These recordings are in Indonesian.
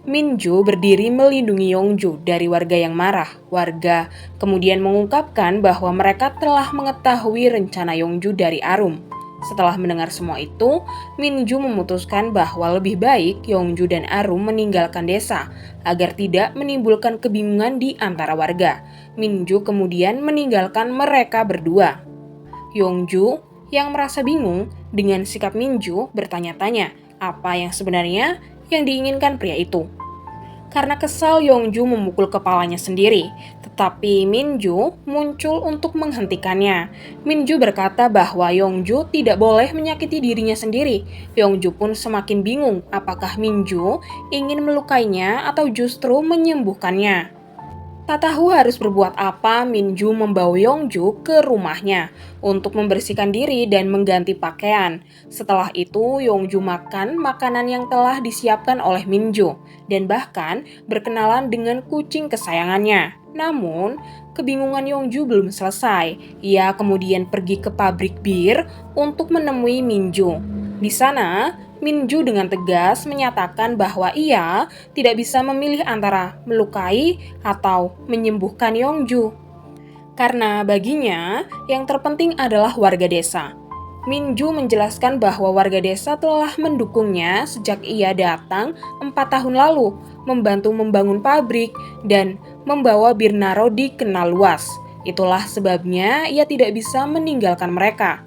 Minju berdiri melindungi Yongju dari warga yang marah. Warga kemudian mengungkapkan bahwa mereka telah mengetahui rencana Yongju dari Arum. Setelah mendengar semua itu, Minju memutuskan bahwa lebih baik Yongju dan Arum meninggalkan desa agar tidak menimbulkan kebingungan di antara warga. Minju kemudian meninggalkan mereka berdua. Yongju yang merasa bingung dengan sikap Minju bertanya-tanya apa yang sebenarnya yang diinginkan pria itu. Karena kesal, Yongju memukul kepalanya sendiri, tetapi Minju muncul untuk menghentikannya. Minju berkata bahwa Yongju tidak boleh menyakiti dirinya sendiri. Yongju pun semakin bingung apakah Minju ingin melukainya atau justru menyembuhkannya. Tak tahu harus berbuat apa, Minju membawa Yongju ke rumahnya untuk membersihkan diri dan mengganti pakaian. Setelah itu, Yongju makan makanan yang telah disiapkan oleh Minju dan bahkan berkenalan dengan kucing kesayangannya. Namun, kebingungan Yongju belum selesai. Ia kemudian pergi ke pabrik bir untuk menemui Minju. Di sana, Minju dengan tegas menyatakan bahwa ia tidak bisa memilih antara melukai atau menyembuhkan Yongju. Karena baginya, yang terpenting adalah warga desa. Minju menjelaskan bahwa warga desa telah mendukungnya sejak ia datang 4 tahun lalu, membantu membangun pabrik dan membawa Birnaro dikenal luas. Itulah sebabnya ia tidak bisa meninggalkan mereka.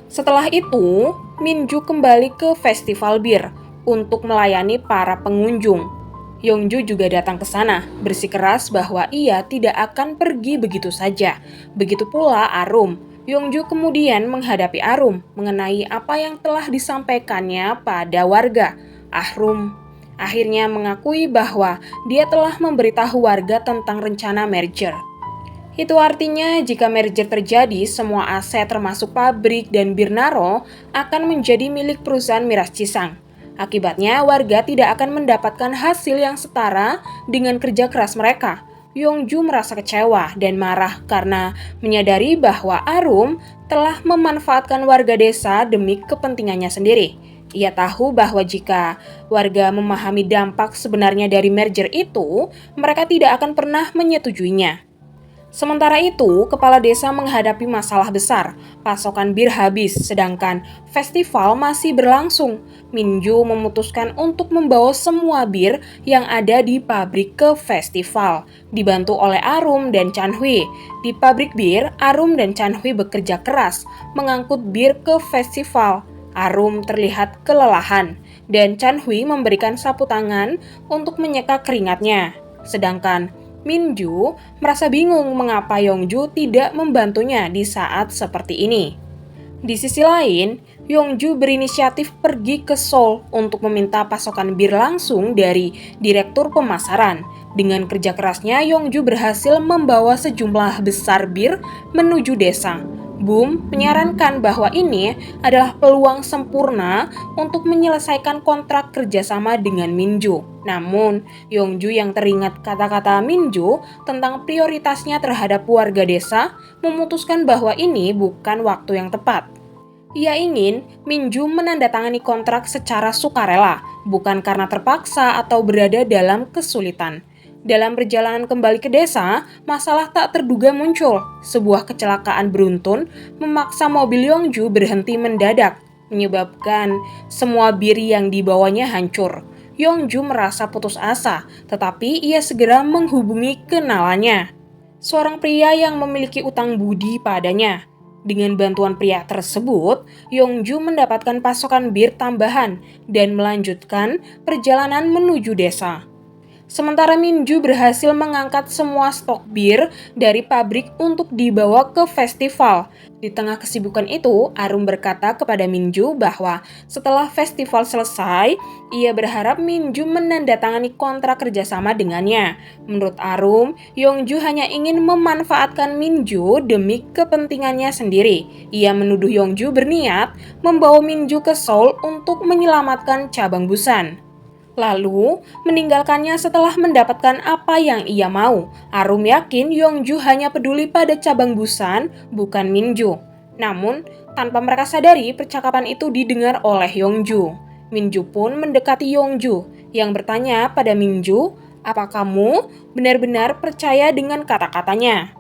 Setelah itu, Minju kembali ke festival bir untuk melayani para pengunjung. Yongju juga datang ke sana, bersikeras bahwa ia tidak akan pergi begitu saja. Begitu pula Arum. Yongju kemudian menghadapi Arum mengenai apa yang telah disampaikannya pada warga. Arum akhirnya mengakui bahwa dia telah memberitahu warga tentang rencana merger. Itu artinya jika merger terjadi, semua aset termasuk pabrik dan Birnaro akan menjadi milik perusahaan Miras Cisang. Akibatnya, warga tidak akan mendapatkan hasil yang setara dengan kerja keras mereka. Yongju merasa kecewa dan marah karena menyadari bahwa Arum telah memanfaatkan warga desa demi kepentingannya sendiri. Ia tahu bahwa jika warga memahami dampak sebenarnya dari merger itu, mereka tidak akan pernah menyetujuinya. Sementara itu, kepala desa menghadapi masalah besar. Pasokan bir habis, sedangkan festival masih berlangsung. Minju memutuskan untuk membawa semua bir yang ada di pabrik ke festival, dibantu oleh Arum dan Chanhui. Di pabrik bir, Arum dan Chanhui bekerja keras mengangkut bir ke festival. Arum terlihat kelelahan, dan Chanhui memberikan sapu tangan untuk menyeka keringatnya. Sedangkan Minju merasa bingung mengapa Yongju tidak membantunya di saat seperti ini. Di sisi lain, Yongju berinisiatif pergi ke Seoul untuk meminta pasokan bir langsung dari Direktur Pemasaran. Dengan kerja kerasnya, Yongju berhasil membawa sejumlah besar bir menuju desa. Boom menyarankan bahwa ini adalah peluang sempurna untuk menyelesaikan kontrak kerjasama dengan Minju. Namun, Yongju yang teringat kata-kata Minju tentang prioritasnya terhadap warga desa memutuskan bahwa ini bukan waktu yang tepat. Ia ingin Minju menandatangani kontrak secara sukarela, bukan karena terpaksa atau berada dalam kesulitan. Dalam perjalanan kembali ke desa, masalah tak terduga muncul. Sebuah kecelakaan beruntun memaksa mobil Yongju berhenti mendadak, menyebabkan semua bir yang dibawanya hancur. Yongju merasa putus asa, tetapi ia segera menghubungi kenalannya, seorang pria yang memiliki utang budi padanya. Dengan bantuan pria tersebut, Yongju mendapatkan pasokan bir tambahan dan melanjutkan perjalanan menuju desa. Sementara Minju berhasil mengangkat semua stok bir dari pabrik untuk dibawa ke festival. Di tengah kesibukan itu, Arum berkata kepada Minju bahwa setelah festival selesai, ia berharap Minju menandatangani kontrak kerjasama dengannya. Menurut Arum, Yongju hanya ingin memanfaatkan Minju demi kepentingannya sendiri. Ia menuduh Yongju berniat membawa Minju ke Seoul untuk menyelamatkan cabang Busan, lalu meninggalkannya setelah mendapatkan apa yang ia mau. Arum yakin Yongju hanya peduli pada cabang Busan, bukan Minju. Namun, tanpa mereka sadari, percakapan itu didengar oleh Yongju. Minju pun mendekati Yongju. yang bertanya pada Minju, "Apa kamu benar-benar percaya dengan kata-katanya?"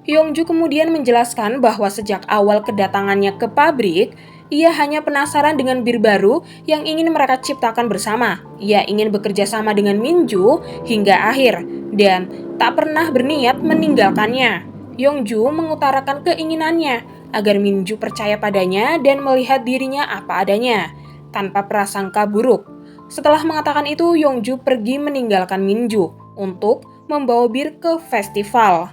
Yongju kemudian menjelaskan bahwa sejak awal kedatangannya ke pabrik, ia hanya penasaran dengan bir baru yang ingin mereka ciptakan bersama. Ia ingin bekerja sama dengan Minju hingga akhir dan tak pernah berniat meninggalkannya. Yongju mengutarakan keinginannya agar Minju percaya padanya dan melihat dirinya apa adanya, tanpa prasangka buruk. Setelah mengatakan itu, Yongju pergi meninggalkan Minju untuk membawa bir ke festival.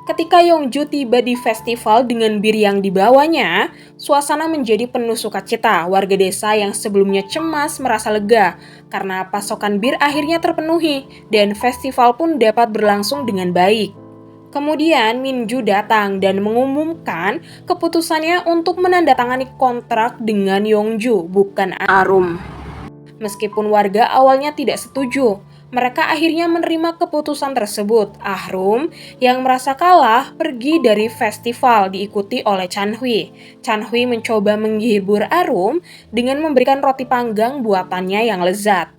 Ketika Yongju tiba di festival dengan bir yang dibawanya, suasana menjadi penuh sukacita. Warga desa yang sebelumnya cemas merasa lega karena pasokan bir akhirnya terpenuhi dan festival pun dapat berlangsung dengan baik. Kemudian Minju datang dan mengumumkan keputusannya untuk menandatangani kontrak dengan Yongju, bukan Arum. Meskipun warga awalnya tidak setuju, mereka akhirnya menerima keputusan tersebut. Ahrum yang merasa kalah pergi dari festival diikuti oleh Chanhui. Chanhui mencoba menghibur Arum dengan memberikan roti panggang buatannya yang lezat.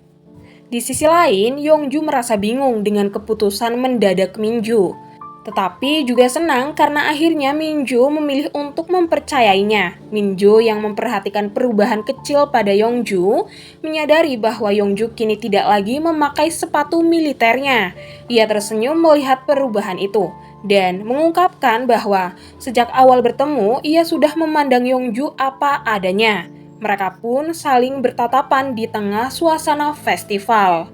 Di sisi lain, Yongju merasa bingung dengan keputusan mendadak Minju. Tetapi juga senang karena akhirnya Minju memilih untuk mempercayainya. Minju yang memperhatikan perubahan kecil pada Yongju, menyadari bahwa Yongju kini tidak lagi memakai sepatu militernya. Ia tersenyum melihat perubahan itu dan mengungkapkan bahwa sejak awal bertemu, ia sudah memandang Yongju apa adanya. Mereka pun saling bertatapan di tengah suasana festival.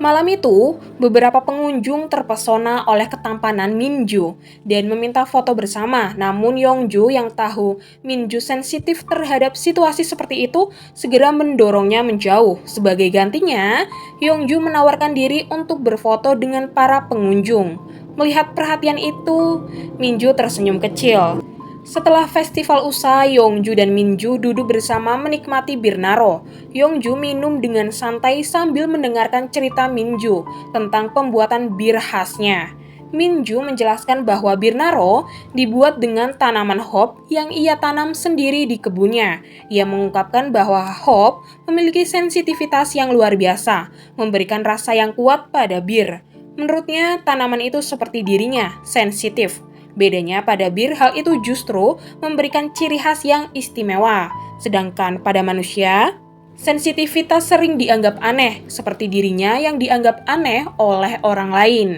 Malam itu, beberapa pengunjung terpesona oleh ketampanan Minju dan meminta foto bersama. Namun Yongju yang tahu Minju sensitif terhadap situasi seperti itu segera mendorongnya menjauh. Sebagai gantinya, Yongju menawarkan diri untuk berfoto dengan para pengunjung. Melihat perhatian itu, Minju tersenyum kecil. Setelah festival usai, Yongju dan Minju duduk bersama menikmati bir Naro. Yongju minum dengan santai sambil mendengarkan cerita Minju tentang pembuatan bir khasnya. Minju menjelaskan bahwa bir Naro dibuat dengan tanaman hop yang ia tanam sendiri di kebunnya. Ia mengungkapkan bahwa hop memiliki sensitivitas yang luar biasa, memberikan rasa yang kuat pada bir. Menurutnya, tanaman itu seperti dirinya, sensitif. Bedanya pada bir, hal itu justru memberikan ciri khas yang istimewa. Sedangkan pada manusia, sensitivitas sering dianggap aneh, seperti dirinya yang dianggap aneh oleh orang lain.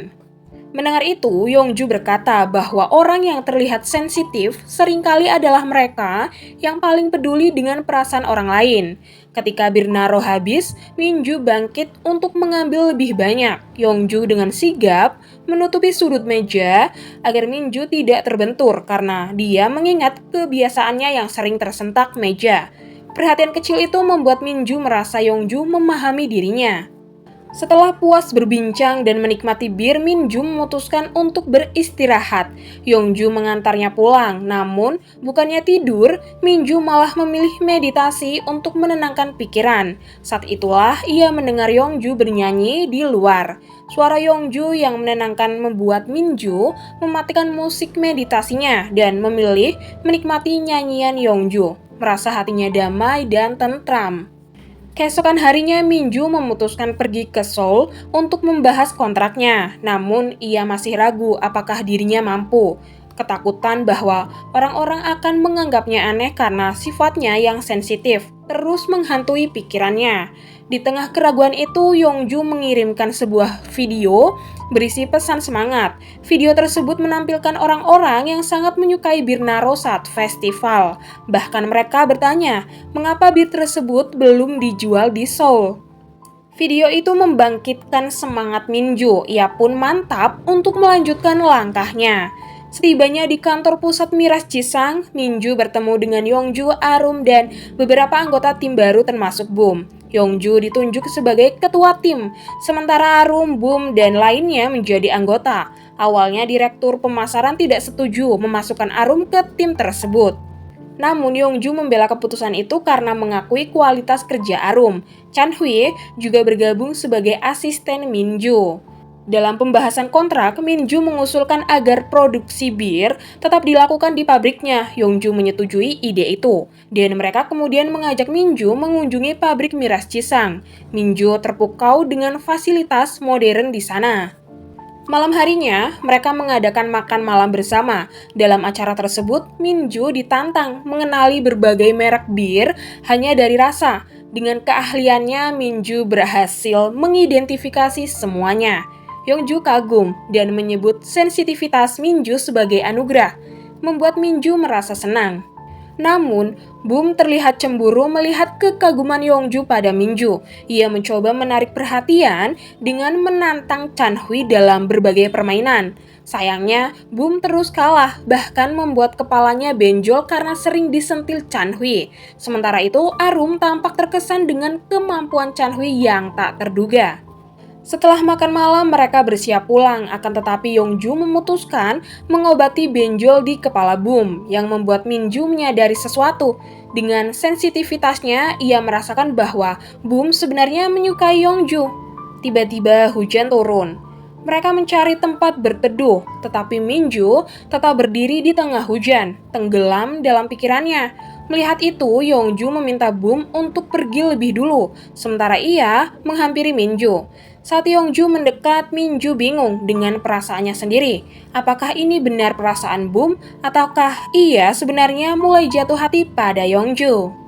Mendengar itu, Yongju berkata bahwa orang yang terlihat sensitif seringkali adalah mereka yang paling peduli dengan perasaan orang lain. Ketika bir Naro habis, Minju bangkit untuk mengambil lebih banyak. Yongju dengan sigap menutupi sudut meja agar Minju tidak terbentur karena dia mengingat kebiasaannya yang sering tersentak meja. Perhatian kecil itu membuat Minju merasa Yongju memahami dirinya. Setelah puas berbincang dan menikmati bir, Minju memutuskan untuk beristirahat. Yongju mengantarnya pulang, namun bukannya tidur, Minju malah memilih meditasi untuk menenangkan pikiran. Saat itulah ia mendengar Yongju bernyanyi di luar. Suara Yongju yang menenangkan membuat Minju mematikan musik meditasinya dan memilih menikmati nyanyian Yongju, merasa hatinya damai dan tentram. Keesokan harinya, Minju memutuskan pergi ke Seoul untuk membahas kontraknya. Namun, ia masih ragu apakah dirinya mampu. Ketakutan bahwa orang-orang akan menganggapnya aneh karena sifatnya yang sensitif terus menghantui pikirannya. Di tengah keraguan itu, Yongju mengirimkan sebuah video berisi pesan semangat. Video tersebut menampilkan orang-orang yang sangat menyukai bir Naro saat festival. Bahkan mereka bertanya, mengapa bir tersebut belum dijual di Seoul? Video itu membangkitkan semangat Minju. Ia pun mantap untuk melanjutkan langkahnya. Setibanya di kantor pusat Miras Jisang, Minju bertemu dengan Yongju, Arum, dan beberapa anggota tim baru termasuk Boom. Yongju ditunjuk sebagai ketua tim, sementara Arum, Boom, dan lainnya menjadi anggota. Awalnya direktur pemasaran tidak setuju memasukkan Arum ke tim tersebut. Namun Yongju membela keputusan itu karena mengakui kualitas kerja Arum. Chanhui juga bergabung sebagai asisten Minju. Dalam pembahasan kontrak, Minju mengusulkan agar produksi bir tetap dilakukan di pabriknya. Yongju menyetujui ide itu, dan mereka kemudian mengajak Minju mengunjungi pabrik miras Cisang. Minju terpukau dengan fasilitas modern di sana. Malam harinya, mereka mengadakan makan malam bersama. Dalam acara tersebut, Minju ditantang mengenali berbagai merek bir hanya dari rasa. Dengan keahliannya, Minju berhasil mengidentifikasi semuanya. Yongju kagum dan menyebut sensitivitas Minju sebagai anugerah, membuat Minju merasa senang. Namun, Boom terlihat cemburu melihat kekaguman Yongju pada Minju. Ia mencoba menarik perhatian dengan menantang Chanhui dalam berbagai permainan. Sayangnya, Boom terus kalah, bahkan membuat kepalanya benjol karena sering disentil Chanhui. Sementara itu, Arum tampak terkesan dengan kemampuan Chanhui yang tak terduga. Setelah makan malam, mereka bersiap pulang, akan tetapi Yongju memutuskan mengobati benjol di kepala Boom, yang membuat Minju menyadari sesuatu. Dengan sensitivitasnya, ia merasakan bahwa Boom sebenarnya menyukai Yongju. Tiba-tiba hujan turun. Mereka mencari tempat berteduh, tetapi Minju tetap berdiri di tengah hujan, tenggelam dalam pikirannya. Melihat itu, Yongju meminta Boom untuk pergi lebih dulu, sementara ia menghampiri Minju. Saat Yongju mendekat, Minju bingung dengan perasaannya sendiri. Apakah ini benar perasaan Boom, ataukah ia sebenarnya mulai jatuh hati pada Yongju?